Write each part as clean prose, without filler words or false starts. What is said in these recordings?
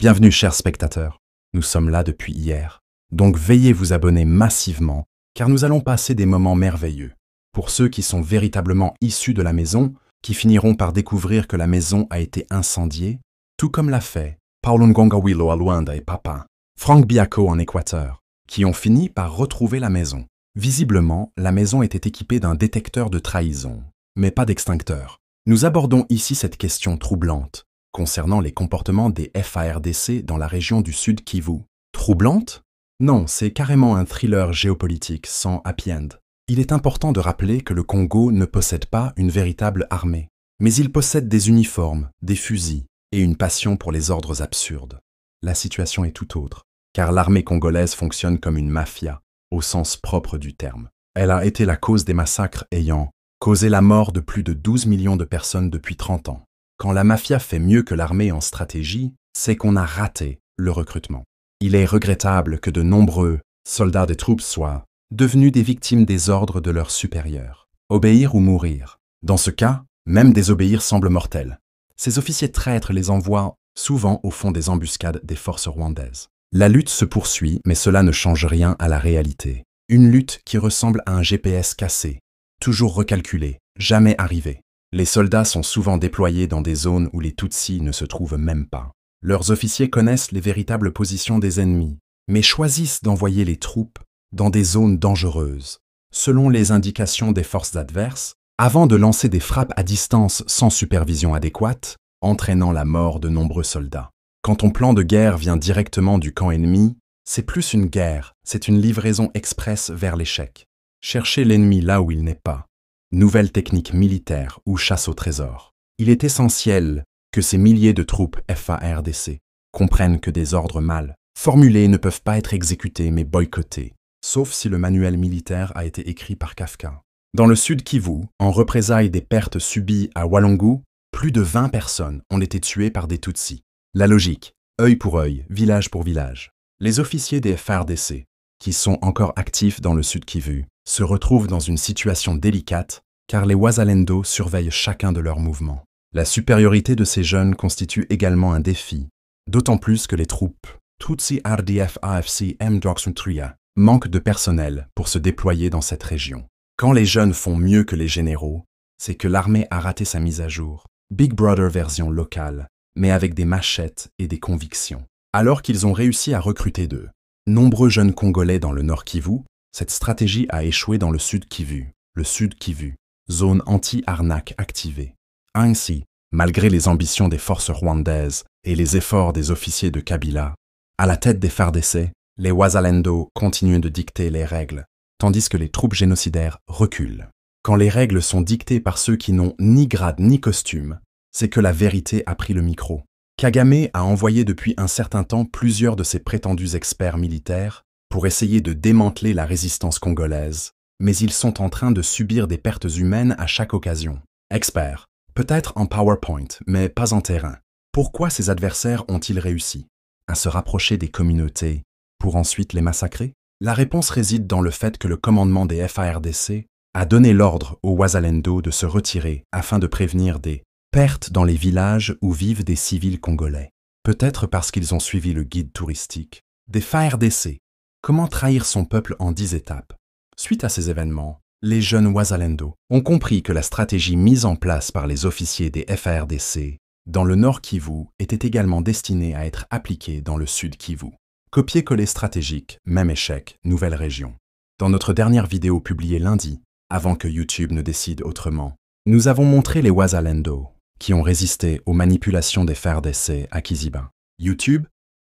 Bienvenue chers spectateurs, nous sommes là depuis hier. Donc veillez vous abonner massivement, car nous allons passer des moments merveilleux. Pour ceux qui sont véritablement issus de la maison, qui finiront par découvrir que la maison a été incendiée, tout comme l'a fait Paulo Ngongawilo à Luanda et Papa, Frank Biako en Équateur, qui ont fini par retrouver la maison. Visiblement, la maison était équipée d'un détecteur de trahison, mais pas d'extincteur. Nous abordons ici cette question troublante concernant les comportements des FARDC dans la région du Sud Kivu. Troublante? Non, c'est carrément un thriller géopolitique sans happy end. Il est important de rappeler que le Congo ne possède pas une véritable armée, mais il possède des uniformes, des fusils et une passion pour les ordres absurdes. La situation est tout autre, car l'armée congolaise fonctionne comme une mafia, au sens propre du terme. Elle a été la cause des massacres ayant causé la mort de plus de 12 millions de personnes depuis 30 ans. Quand la mafia fait mieux que l'armée en stratégie, c'est qu'on a raté le recrutement. Il est regrettable que de nombreux soldats des troupes soient devenus des victimes des ordres de leurs supérieurs. Obéir ou mourir. Dans ce cas, même désobéir semble mortel. Ces officiers traîtres les envoient souvent au fond des embuscades des forces rwandaises. La lutte se poursuit, mais cela ne change rien à la réalité. Une lutte qui ressemble à un GPS cassé, toujours recalculé, jamais arrivé. Les soldats sont souvent déployés dans des zones où les Tutsis ne se trouvent même pas. Leurs officiers connaissent les véritables positions des ennemis, mais choisissent d'envoyer les troupes dans des zones dangereuses, selon les indications des forces adverses, avant de lancer des frappes à distance sans supervision adéquate, entraînant la mort de nombreux soldats. Quand ton plan de guerre vient directement du camp ennemi, c'est plus une guerre, c'est une livraison express vers l'échec. Cherchez l'ennemi là où il n'est pas. Nouvelle technique militaire ou chasse au trésor. Il est essentiel que ces milliers de troupes FARDC comprennent que des ordres mal formulés ne peuvent pas être exécutés mais boycottés, sauf si le manuel militaire a été écrit par Kafka. Dans le Sud Kivu, en représailles des pertes subies à Walungu, plus de 20 personnes ont été tuées par des Tutsis. La logique, œil pour œil, village pour village. Les officiers des FARDC, qui sont encore actifs dans le Sud Kivu, se retrouvent dans une situation délicate car les Wazalendo surveillent chacun de leurs mouvements. La supériorité de ces jeunes constitue également un défi, d'autant plus que les troupes Tutsi RDF AFC M23 manquent de personnel pour se déployer dans cette région. Quand les jeunes font mieux que les généraux, c'est que l'armée a raté sa mise à jour. Big Brother version locale, mais avec des machettes et des convictions. Alors qu'ils ont réussi à recruter de nombreux jeunes Congolais dans le Nord Kivu, cette stratégie a échoué dans le Sud Kivu, zone anti-arnaque activée. Ainsi, malgré les ambitions des forces rwandaises et les efforts des officiers de Kabila, à la tête des FARDC, les Wazalendo continuent de dicter les règles, tandis que les troupes génocidaires reculent. Quand les règles sont dictées par ceux qui n'ont ni grade ni costume, c'est que la vérité a pris le micro. Kagame a envoyé depuis un certain temps plusieurs de ses prétendus experts militaires pour essayer de démanteler la résistance congolaise, mais ils sont en train de subir des pertes humaines à chaque occasion. Experts, peut-être en PowerPoint, mais pas en terrain. Pourquoi ces adversaires ont-ils réussi à se rapprocher des communautés pour ensuite les massacrer? La réponse réside dans le fait que le commandement des FARDC a donné l'ordre aux Wazalendo de se retirer afin de prévenir des pertes dans les villages où vivent des civils congolais. Peut-être parce qu'ils ont suivi le guide touristique des FARDC. Comment trahir son peuple en 10 étapes? Suite à ces événements, les jeunes Wazalendo ont compris que la stratégie mise en place par les officiers des FARDC dans le Nord Kivu était également destinée à être appliquée dans le Sud Kivu. Copier-coller stratégique, même échec, nouvelle région. Dans notre dernière vidéo publiée lundi, avant que YouTube ne décide autrement, nous avons montré les Wazalendo qui ont résisté aux manipulations des FARDC à Kiziba. YouTube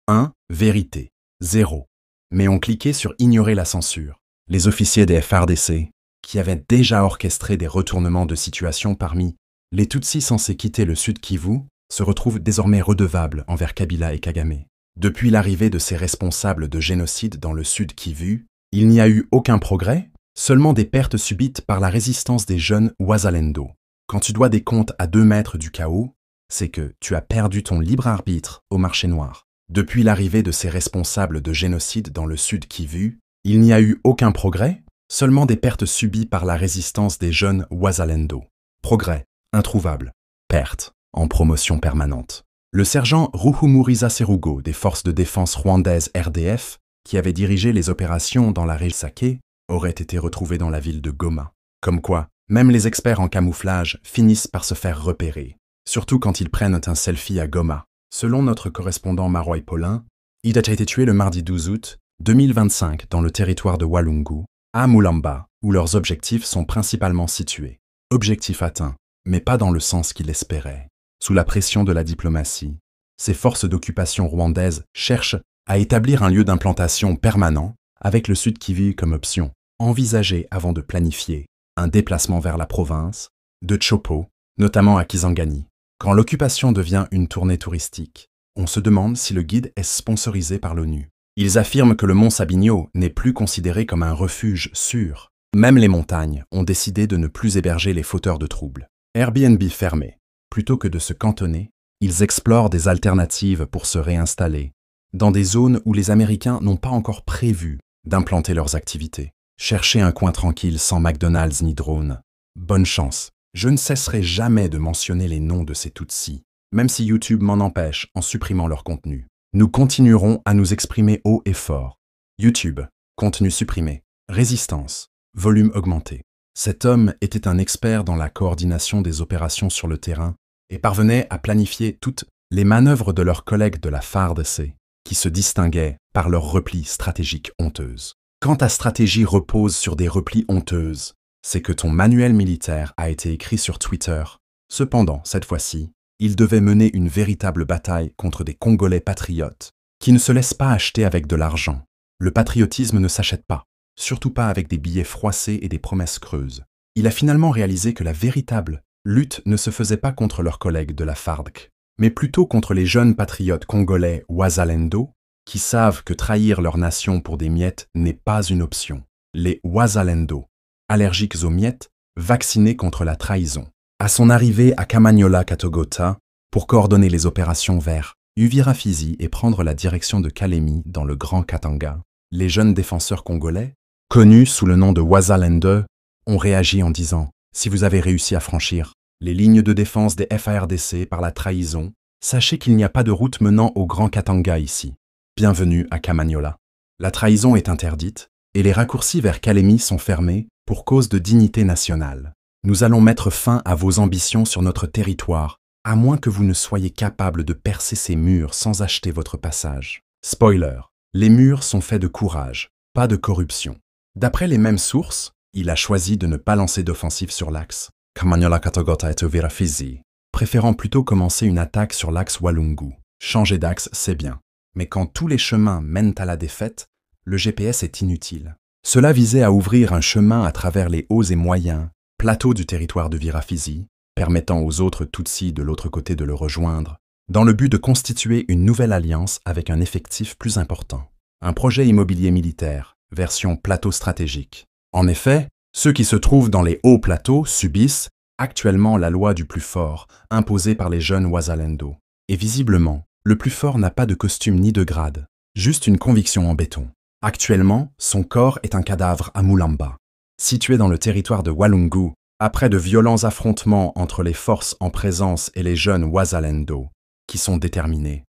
1. Vérité 0. Mais ont cliqué sur ignorer la censure. Les officiers des FARDC, qui avaient déjà orchestré des retournements de situation parmi les Tutsis censés quitter le Sud Kivu, se retrouvent désormais redevables envers Kabila et Kagame. Depuis l'arrivée de ces responsables de génocide dans le Sud Kivu, il n'y a eu aucun progrès, seulement des pertes subites par la résistance des jeunes Wazalendo. Quand tu dois des comptes à 2 mètres du chaos, c'est que tu as perdu ton libre arbitre au marché noir. Depuis l'arrivée de ces responsables de génocide dans le Sud Kivu, il n'y a eu aucun progrès, seulement des pertes subies par la résistance des jeunes Wazalendo. Progrès, introuvable. Perte, en promotion permanente. Le sergent Ruhumuriza Serugo des forces de défense rwandaises RDF, qui avait dirigé les opérations dans la région Sake, aurait été retrouvé dans la ville de Goma. Comme quoi, même les experts en camouflage finissent par se faire repérer, surtout quand ils prennent un selfie à Goma. Selon notre correspondant Maroy Paulin, il a été tué le mardi 12 août 2025 dans le territoire de Walungu, à Mulamba, où leurs objectifs sont principalement situés. Objectif atteint, mais pas dans le sens qu'il espérait. Sous la pression de la diplomatie, ces forces d'occupation rwandaises cherchent à établir un lieu d'implantation permanent avec le Sud Kivu comme option, envisagée avant de planifier un déplacement vers la province de Chopo, notamment à Kisangani. Quand l'occupation devient une tournée touristique, on se demande si le guide est sponsorisé par l'ONU. Ils affirment que le mont Sabinyo n'est plus considéré comme un refuge sûr. Même les montagnes ont décidé de ne plus héberger les fauteurs de troubles. Airbnb fermé. Plutôt que de se cantonner, ils explorent des alternatives pour se réinstaller, dans des zones où les Américains n'ont pas encore prévu d'implanter leurs activités. Cherchez un coin tranquille sans McDonald's ni drone. Bonne chance. Je ne cesserai jamais de mentionner les noms de ces Tutsis, même si YouTube m'en empêche en supprimant leur contenu. Nous continuerons à nous exprimer haut et fort. YouTube, contenu supprimé, résistance, volume augmenté. Cet homme était un expert dans la coordination des opérations sur le terrain et parvenait à planifier toutes les manœuvres de leurs collègues de la FARDC, qui se distinguaient par leurs replis stratégiques honteuses. Quand ta stratégie repose sur des replis honteuses, c'est que ton manuel militaire a été écrit sur Twitter. Cependant, cette fois-ci, il devait mener une véritable bataille contre des Congolais patriotes qui ne se laissent pas acheter avec de l'argent. Le patriotisme ne s'achète pas, surtout pas avec des billets froissés et des promesses creuses. Il a finalement réalisé que la véritable lutte ne se faisait pas contre leurs collègues de la FARDC, mais plutôt contre les jeunes patriotes congolais Wazalendo, qui savent que trahir leur nation pour des miettes n'est pas une option. Les Wazalendo, allergiques aux miettes, vaccinés contre la trahison. À son arrivée à Kamanyola Katogota, pour coordonner les opérations vers Uvira Fizi et prendre la direction de Kalemi dans le Grand Katanga, les jeunes défenseurs congolais, connus sous le nom de Wazalendo, ont réagi en disant « Si vous avez réussi à franchir les lignes de défense des FARDC par la trahison, sachez qu'il n'y a pas de route menant au Grand Katanga ici. Bienvenue à Kamanyola. La trahison est interdite et les raccourcis vers Kalemi sont fermés pour cause de dignité nationale. Nous allons mettre fin à vos ambitions sur notre territoire, à moins que vous ne soyez capable de percer ces murs sans acheter votre passage. Spoiler, les murs sont faits de courage, pas de corruption. D'après les mêmes sources, il a choisi de ne pas lancer d'offensive sur l'axe Kamanyola Katogota et Uvira Fizi, préférant plutôt commencer une attaque sur l'axe Walungu. Changer d'axe, c'est bien. Mais quand tous les chemins mènent à la défaite, le GPS est inutile. Cela visait à ouvrir un chemin à travers les hauts et moyens plateaux du territoire de Uvira Fizi, permettant aux autres Tutsis de l'autre côté de le rejoindre, dans le but de constituer une nouvelle alliance avec un effectif plus important. Un projet immobilier militaire, version plateau stratégique. En effet, ceux qui se trouvent dans les hauts plateaux subissent actuellement la loi du plus fort, imposée par les jeunes Wazalendo. Et visiblement, le plus fort n'a pas de costume ni de grade, juste une conviction en béton. Actuellement, son corps est un cadavre à Mulamba. Situé dans le territoire de Walungu, après de violents affrontements entre les forces en présence et les jeunes Wazalendo, qui sont déterminés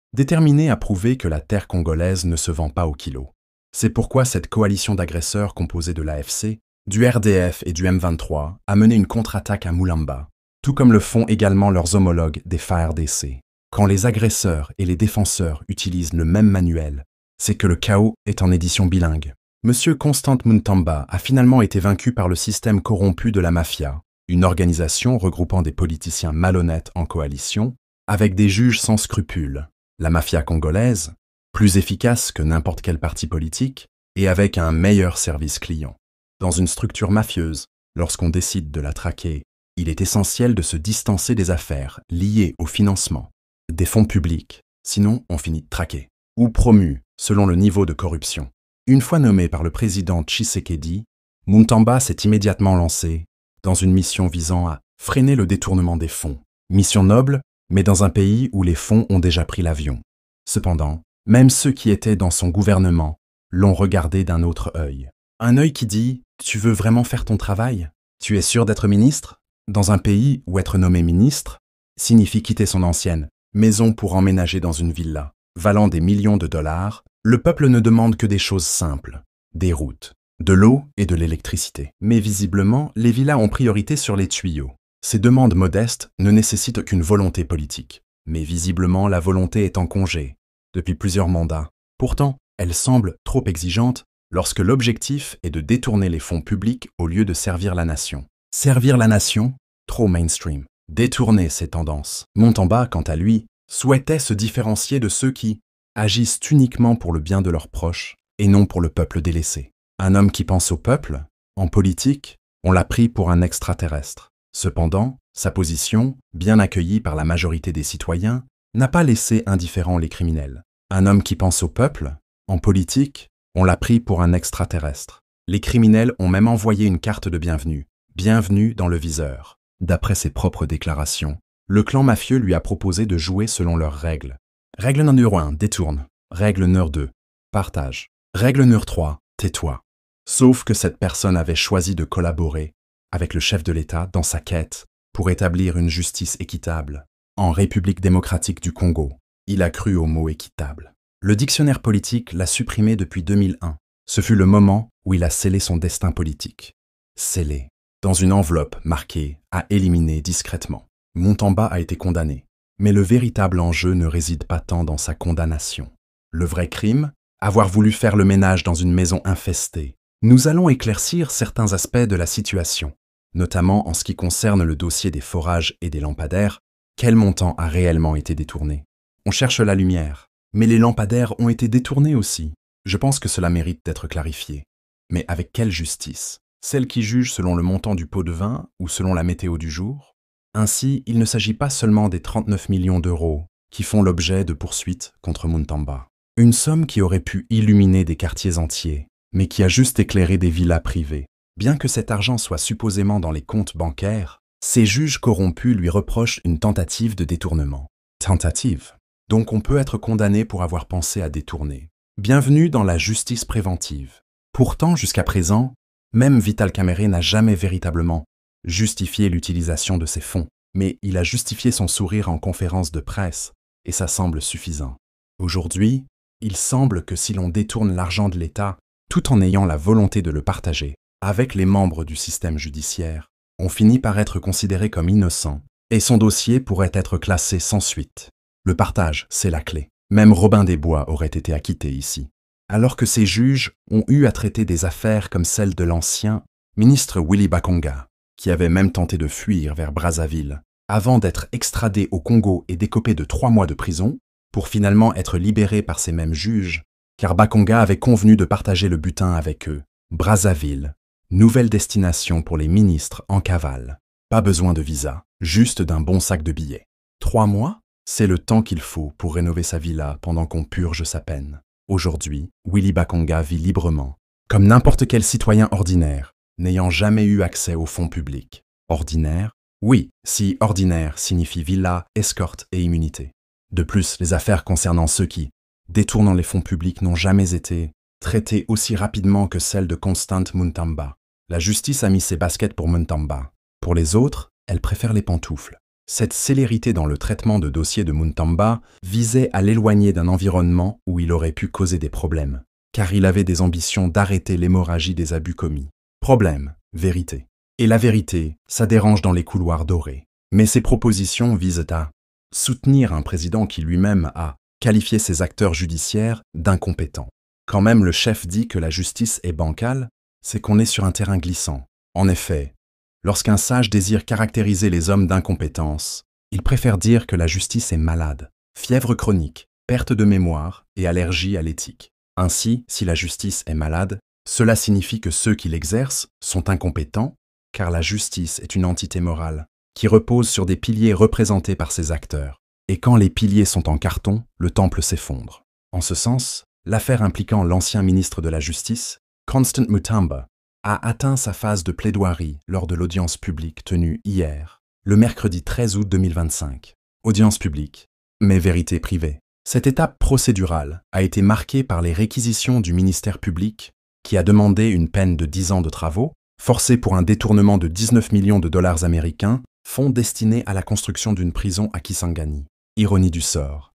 à prouver que la terre congolaise ne se vend pas au kilo. C'est pourquoi cette coalition d'agresseurs composée de l'AFC, du RDF et du M23 a mené une contre-attaque à Mulamba, tout comme le font également leurs homologues des FARDC. Quand les agresseurs et les défenseurs utilisent le même manuel, c'est que le chaos est en édition bilingue. Monsieur Constant Muntamba a finalement été vaincu par le système corrompu de la mafia, une organisation regroupant des politiciens malhonnêtes en coalition, avec des juges sans scrupules. La mafia congolaise, plus efficace que n'importe quel parti politique, et avec un meilleur service client. Dans une structure mafieuse, lorsqu'on décide de la traquer, il est essentiel de se distancer des affaires liées au financement, des fonds publics, sinon on finit traqué, ou promu selon le niveau de corruption. Une fois nommé par le président Tshisekedi, Muntamba s'est immédiatement lancé dans une mission visant à freiner le détournement des fonds. Mission noble, mais dans un pays où les fonds ont déjà pris l'avion. Cependant, même ceux qui étaient dans son gouvernement l'ont regardé d'un autre œil. Un œil qui dit « Tu veux vraiment faire ton travail? Tu es sûr d'être ministre ?» Dans un pays où être nommé ministre signifie quitter son ancienne, maison pour emménager dans une villa, valant des millions de dollars, le peuple ne demande que des choses simples, des routes, de l'eau et de l'électricité. Mais visiblement, les villas ont priorité sur les tuyaux. Ces demandes modestes ne nécessitent qu'une volonté politique. Mais visiblement, la volonté est en congé, depuis plusieurs mandats. Pourtant, elle semble trop exigeante lorsque l'objectif est de détourner les fonds publics au lieu de servir la nation. Servir la nation, trop mainstream. Détourner ces tendances. Montamba, quant à lui, souhaitait se différencier de ceux qui agissent uniquement pour le bien de leurs proches et non pour le peuple délaissé. Un homme qui pense au peuple, en politique, on l'a pris pour un extraterrestre. Cependant, sa position, bien accueillie par la majorité des citoyens, n'a pas laissé indifférents les criminels. Un homme qui pense au peuple, en politique, on l'a pris pour un extraterrestre. Les criminels ont même envoyé une carte de bienvenue. Bienvenue dans le viseur. D'après ses propres déclarations, le clan mafieux lui a proposé de jouer selon leurs règles. Règle numéro 1, détourne. Règle numéro 2, partage. Règle numéro 3, tais-toi. Sauf que cette personne avait choisi de collaborer avec le chef de l'État dans sa quête pour établir une justice équitable. En République démocratique du Congo, il a cru au mot équitable. Le dictionnaire politique l'a supprimé depuis 2001. Ce fut le moment où il a scellé son destin politique. Scellé, dans une enveloppe marquée « à éliminer discrètement ». Montamba a été condamné. Mais le véritable enjeu ne réside pas tant dans sa condamnation. Le vrai crime, avoir voulu faire le ménage dans une maison infestée. Nous allons éclaircir certains aspects de la situation, notamment en ce qui concerne le dossier des forages et des lampadaires. Quel montant a réellement été détourné? On cherche la lumière, mais les lampadaires ont été détournés aussi. Je pense que cela mérite d'être clarifié. Mais avec quelle justice? Celle qui juge selon le montant du pot de vin ou selon la météo du jour? Ainsi, il ne s'agit pas seulement des 39 millions d'euros qui font l'objet de poursuites contre Montamba. Une somme qui aurait pu illuminer des quartiers entiers, mais qui a juste éclairé des villas privées. Bien que cet argent soit supposément dans les comptes bancaires, ces juges corrompus lui reprochent une tentative de détournement. Tentative. Donc on peut être condamné pour avoir pensé à détourner. Bienvenue dans la justice préventive. Pourtant, jusqu'à présent, même Vital Kamerhe n'a jamais véritablement justifié l'utilisation de ces fonds, mais il a justifié son sourire en conférence de presse, et ça semble suffisant. Aujourd'hui, il semble que si l'on détourne l'argent de l'État, tout en ayant la volonté de le partager avec les membres du système judiciaire, on finit par être considéré comme innocent, et son dossier pourrait être classé sans suite. Le partage, c'est la clé. Même Robin des Bois aurait été acquitté ici. Alors que ces juges ont eu à traiter des affaires comme celle de l'ancien ministre Willy Bakonga, qui avait même tenté de fuir vers Brazzaville, avant d'être extradé au Congo et d'écoper de 3 mois de prison, pour finalement être libéré par ces mêmes juges, car Bakonga avait convenu de partager le butin avec eux. Brazzaville, nouvelle destination pour les ministres en cavale. Pas besoin de visa, juste d'un bon sac de billets. 3 mois, c'est le temps qu'il faut pour rénover sa villa pendant qu'on purge sa peine. Aujourd'hui, Willy Bakonga vit librement, comme n'importe quel citoyen ordinaire, n'ayant jamais eu accès aux fonds publics. Ordinaire? Oui, si ordinaire signifie villa, escorte et immunité. De plus, les affaires concernant ceux qui, détournant les fonds publics, n'ont jamais été traitées aussi rapidement que celles de Constant Montamba. La justice a mis ses baskets pour Montamba. Pour les autres, elle préfère les pantoufles. Cette célérité dans le traitement de dossiers de Montamba visait à l'éloigner d'un environnement où il aurait pu causer des problèmes, car il avait des ambitions d'arrêter l'hémorragie des abus commis. Problème, vérité. Et la vérité, ça dérange dans les couloirs dorés. Mais ces propositions visent à soutenir un président qui lui-même a qualifié ses acteurs judiciaires d'incompétents. Quand même le chef dit que la justice est bancale, c'est qu'on est sur un terrain glissant. En effet, lorsqu'un sage désire caractériser les hommes d'incompétence, il préfère dire que la justice est malade, fièvre chronique, perte de mémoire et allergie à l'éthique. Ainsi, si la justice est malade, cela signifie que ceux qui l'exercent sont incompétents, car la justice est une entité morale qui repose sur des piliers représentés par ses acteurs. Et quand les piliers sont en carton, le temple s'effondre. En ce sens, l'affaire impliquant l'ancien ministre de la Justice, Constant Montamba, a atteint sa phase de plaidoirie lors de l'audience publique tenue hier, le mercredi 13 août 2025. Audience publique, mais vérité privée. Cette étape procédurale a été marquée par les réquisitions du ministère public qui a demandé une peine de 10 ans de travaux, forcée pour un détournement de 19 millions de dollars américains, fonds destinés à la construction d'une prison à Kisangani. Ironie du sort.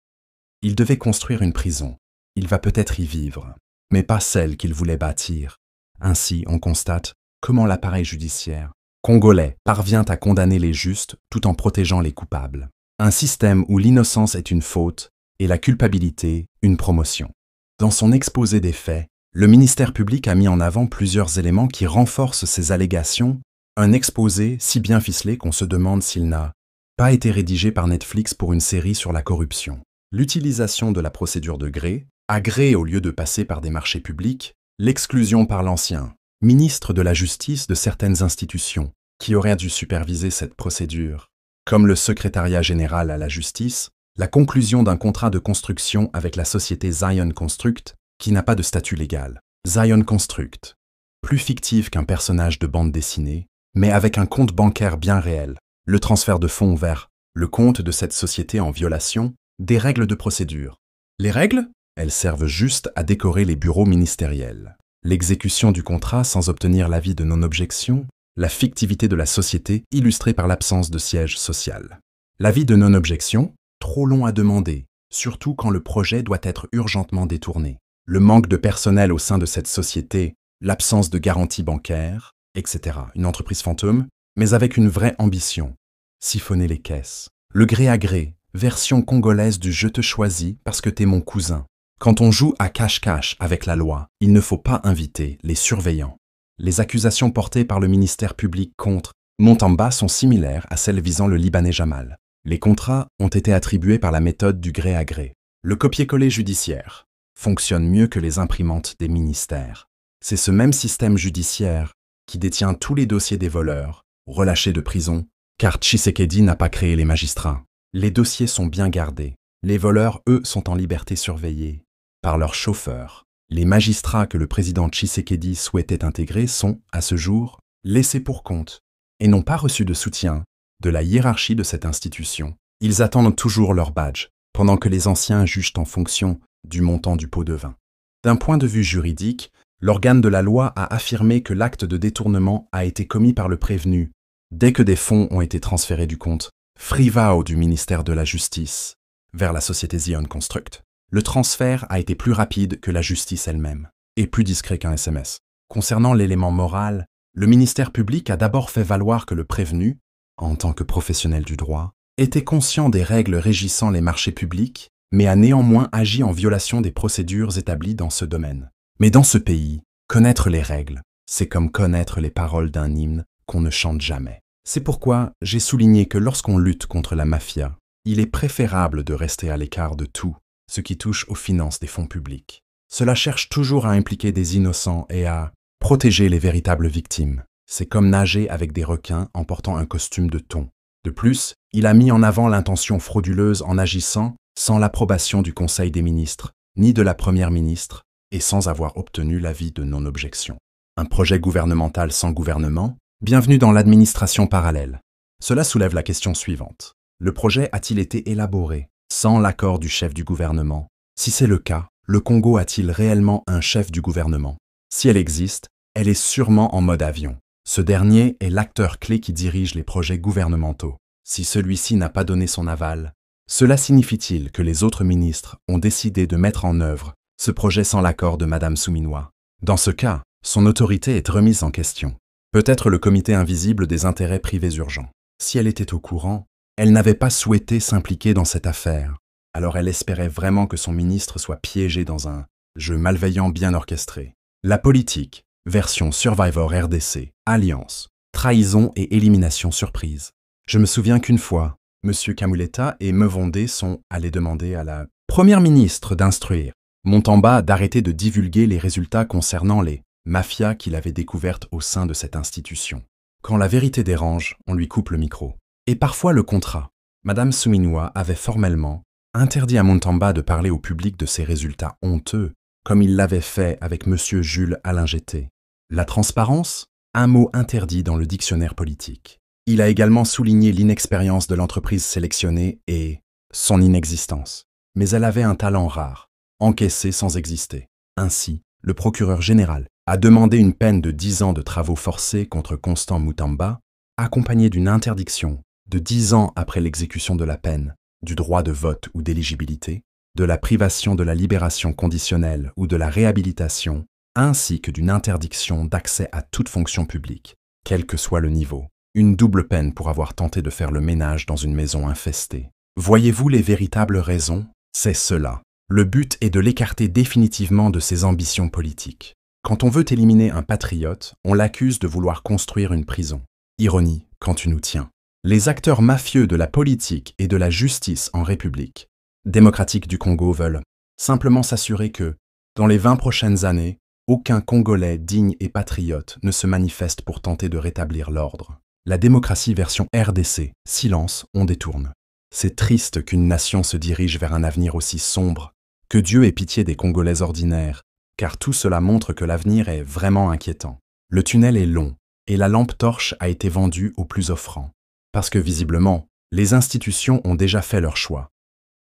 Il devait construire une prison. Il va peut-être y vivre, mais pas celle qu'il voulait bâtir. Ainsi, on constate comment l'appareil judiciaire congolais parvient à condamner les justes tout en protégeant les coupables. Un système où l'innocence est une faute et la culpabilité une promotion. Dans son exposé des faits, le ministère public a mis en avant plusieurs éléments qui renforcent ces allégations, un exposé si bien ficelé qu'on se demande s'il n'a pas été rédigé par Netflix pour une série sur la corruption. L'utilisation de la procédure de gré, à gré au lieu de passer par des marchés publics, l'exclusion par l'ancien ministre de la Justice de certaines institutions qui auraient dû superviser cette procédure, comme le secrétariat général à la justice, la conclusion d'un contrat de construction avec la société Zion Construct qui n'a pas de statut légal. Zion Construct, plus fictif qu'un personnage de bande dessinée, mais avec un compte bancaire bien réel, le transfert de fonds vers le compte de cette société en violation des règles de procédure. Les règles, elles servent juste à décorer les bureaux ministériels. L'exécution du contrat sans obtenir l'avis de non-objection, la fictivité de la société illustrée par l'absence de siège social. L'avis de non-objection, trop long à demander, surtout quand le projet doit être urgentement détourné. Le manque de personnel au sein de cette société, l'absence de garantie bancaire, etc. Une entreprise fantôme, mais avec une vraie ambition. Siphonner les caisses. Le gré à gré, version congolaise du « je te choisis parce que t'es mon cousin ». Quand on joue à cache-cache avec la loi, il ne faut pas inviter les surveillants. Les accusations portées par le ministère public contre Moutamba sont similaires à celles visant le Libanais Jamal. Les contrats ont été attribués par la méthode du gré à gré. Le copier-coller judiciaire fonctionne mieux que les imprimantes des ministères. C'est ce même système judiciaire qui détient tous les dossiers des voleurs, relâchés de prison, car Tshisekedi n'a pas créé les magistrats. Les dossiers sont bien gardés. Les voleurs, eux, sont en liberté surveillée par leurs chauffeurs. Les magistrats que le président Tshisekedi souhaitait intégrer sont, à ce jour, laissés pour compte et n'ont pas reçu de soutien de la hiérarchie de cette institution. Ils attendent toujours leur badge, pendant que les anciens jugent en fonction du montant du pot de vin. D'un point de vue juridique, l'organe de la loi a affirmé que l'acte de détournement a été commis par le prévenu dès que des fonds ont été transférés du compte Frivao du ministère de la Justice vers la société Zion Construct. Le transfert a été plus rapide que la justice elle-même et plus discret qu'un SMS. Concernant l'élément moral, le ministère public a d'abord fait valoir que le prévenu, en tant que professionnel du droit, était conscient des règles régissant les marchés publics, mais a néanmoins agi en violation des procédures établies dans ce domaine. Mais dans ce pays, connaître les règles, c'est comme connaître les paroles d'un hymne qu'on ne chante jamais. C'est pourquoi j'ai souligné que lorsqu'on lutte contre la mafia, il est préférable de rester à l'écart de tout ce qui touche aux finances des fonds publics. Cela cherche toujours à impliquer des innocents et à protéger les véritables victimes. C'est comme nager avec des requins en portant un costume de thon. De plus, il a mis en avant l'intention frauduleuse en agissant sans l'approbation du Conseil des ministres, ni de la Première ministre, et sans avoir obtenu l'avis de non-objection. Un projet gouvernemental sans gouvernement? Bienvenue dans l'administration parallèle. Cela soulève la question suivante. Le projet a-t-il été élaboré sans l'accord du chef du gouvernement? Si c'est le cas, le Congo a-t-il réellement un chef du gouvernement? Si elle existe, elle est sûrement en mode avion. Ce dernier est l'acteur clé qui dirige les projets gouvernementaux. Si celui-ci n'a pas donné son aval, cela signifie-t-il que les autres ministres ont décidé de mettre en œuvre ce projet sans l'accord de Madame Souminois? Dans ce cas, son autorité est remise en question. Peut-être le comité invisible des intérêts privés urgents. Si elle était au courant, elle n'avait pas souhaité s'impliquer dans cette affaire. Alors elle espérait vraiment que son ministre soit piégé dans un jeu malveillant bien orchestré. La politique, version Survivor RDC, alliance, trahison et élimination surprise. Je me souviens qu'une fois, M. Kamuleta et Mevondé sont allés demander à la première ministre d'instruire Moutamba d'arrêter de divulguer les résultats concernant les mafias qu'il avait découvertes au sein de cette institution. Quand la vérité dérange, on lui coupe le micro. Et parfois le contrat. Madame Souminois avait formellement interdit à Moutamba de parler au public de ses résultats honteux, comme il l'avait fait avec M. Jules Alingété. La transparence, un mot interdit dans le dictionnaire politique. Il a également souligné l'inexpérience de l'entreprise sélectionnée et son inexistence. Mais elle avait un talent rare, encaissé sans exister. Ainsi, le procureur général a demandé une peine de 10 ans de travaux forcés contre Constant Moutamba, accompagnée d'une interdiction de 10 ans après l'exécution de la peine du droit de vote ou d'éligibilité, de la privation de la libération conditionnelle ou de la réhabilitation, ainsi que d'une interdiction d'accès à toute fonction publique, quel que soit le niveau. Une double peine pour avoir tenté de faire le ménage dans une maison infestée. Voyez-vous les véritables raisons? C'est cela. Le but est de l'écarter définitivement de ses ambitions politiques. Quand on veut éliminer un patriote, on l'accuse de vouloir construire une prison. Ironie, quand tu nous tiens. Les acteurs mafieux de la politique et de la justice en République démocratique du Congo veulent simplement s'assurer que, dans les 20 prochaines années, aucun Congolais digne et patriote ne se manifeste pour tenter de rétablir l'ordre. La démocratie version RDC, silence, on détourne. C'est triste qu'une nation se dirige vers un avenir aussi sombre. Que Dieu ait pitié des Congolais ordinaires, car tout cela montre que l'avenir est vraiment inquiétant. Le tunnel est long, et la lampe torche a été vendue au plus offrant. Parce que visiblement, les institutions ont déjà fait leur choix.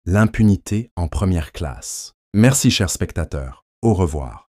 L'impunité en première classe. Merci chers spectateurs, au revoir.